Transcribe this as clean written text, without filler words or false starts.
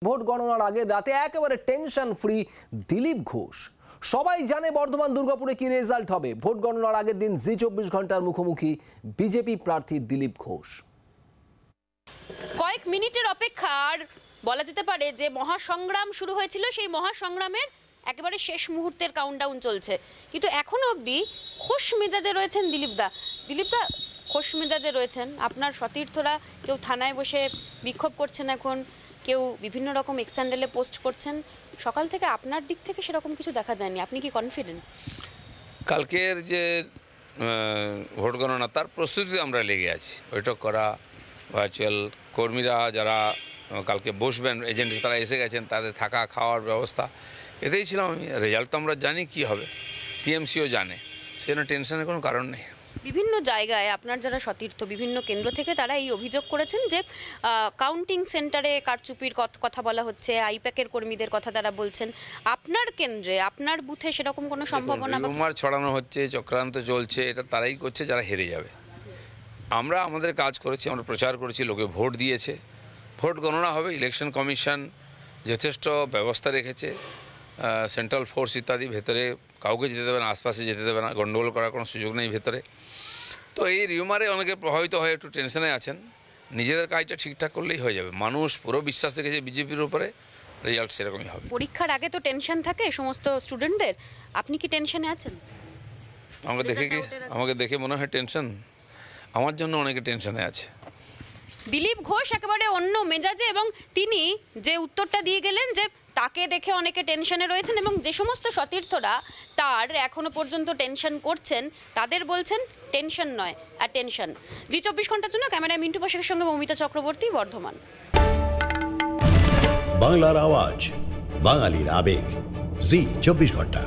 Vote গণনার আগে রাতে একেবারে টেনশন ফ্রি দিলীপ ঘোষ। সবাই জানে বর্ধমান দুর্গাপুরে কি রেজাল্ট হবে। ভোট গণনার আগের দিন জি 24 ঘন্টার মুখোমুখি বিজেপি প্রার্থী দিলীপ ঘোষ। কয়েক মিনিটের অপেক্ষা আর বলা যেতে পারে যে মহাসংগ্রাম শুরু হয়েছিল, সেই মহাসংগ্রামের একেবারে শেষ মুহূর্তের কাউন্টডাউন চলছে, কিন্তু এখনো অবধি খোশ মেজাজে রয়েছেন দিলীপদা। দিলীপদা খোশ মেজাজে রয়েছেন। আপনার সতীর্থরা কেউ থানায় বসে বিক্ষোভ করছেন, এখন কেউ বিভিন্ন রকম এক্সহ্যান্ডেলে পোস্ট করছেন। সকাল থেকে আপনার দিক থেকে সেরকম কিছু দেখা যায়নি, আপনি কি কনফিডেন্ট? কালকের যে ভোট গণনা তার প্রস্তুতিতে আমরা লেগে আছি। বৈঠক করা, ভার্চুয়াল কর্মীরা যারা কালকে বসবেন, এজেন্ট তারা এসে গেছেন, তাদের থাকা খাওয়ার ব্যবস্থা এতেই ছিলাম আমি। রেজাল্ট তো আমরা জানি কি হবে, টিএমসিও জানে, সেজন্য টেনশনের কোনো কারণ নেই। বিভিন্ন জায়গায় আপনার যারা সতীর্থ বিভিন্ন কেন্দ্র থেকে তারা এই অভিযোগ করেছেন যে কাউন্টিং সেন্টারে কারচুপির কথা বলা হচ্ছে, আইপ্যাকের কর্মীদের কথা তারা বলছেন। আপনার কেন্দ্রে আপনার বুথে সেরকম কোনো সম্ভাবনা? রুমার ছড়ানো হচ্ছে, চক্রান্ত চলছে, এটা তারাই করছে যারা হেরে যাবে। আমরা আমাদের কাজ করেছি, আমরা প্রচার করেছি, লোকে ভোট দিয়েছে। ভোট গণনা হবে, ইলেকশন কমিশন যথেষ্ট ব্যবস্থা রেখেছে, সেন্ট্রাল ফোর্স ইত্যাদি। ভেতরে কাউকে যেতে দেবে না, আশপাশে যেতে দেবে না, গণ্ডগোল করার কোনো সুযোগ নেই ভেতরে। তো এই রিউমারে অনেকে প্রভাবিত হয়ে একটু টেনশনে আছেন। নিজেদের কাজটা ঠিকঠাক করলেই হয়ে যাবে। মানুষ পুরো বিশ্বাস রেখেছে বিজেপির উপরে, রেজাল্ট সেরকমই হবে। পরীক্ষার আগে তো টেনশন থাকে সমস্ত স্টুডেন্টদের, আপনি কি টেনশনে আছেন? আমাকে দেখে মনে হয় টেনশন? আমার জন্য অনেকে টেনশনে আছে। দিলীপ ঘোষ একেবারে অন্য মেজাজে, এবং তিনি যে উত্তরটা দিয়ে গেলেন যে তাকে দেখে অনেকে টেনশনে রয়েছেন, এবং যে সমস্ত সতীর্থরা তার এখনো পর্যন্ত টেনশন করছেন তাদের বলছেন টেনশন নয়, অ্যাটেনশন। জি 24 ঘন্টার জন্য ক্যামেরায় মিন্টু পাশের সঙ্গে মমিতা চক্রবর্তী, বর্ধমান। বাংলার আওয়াজ, বাঙালির আবেগ, জি 24 ঘন্টা।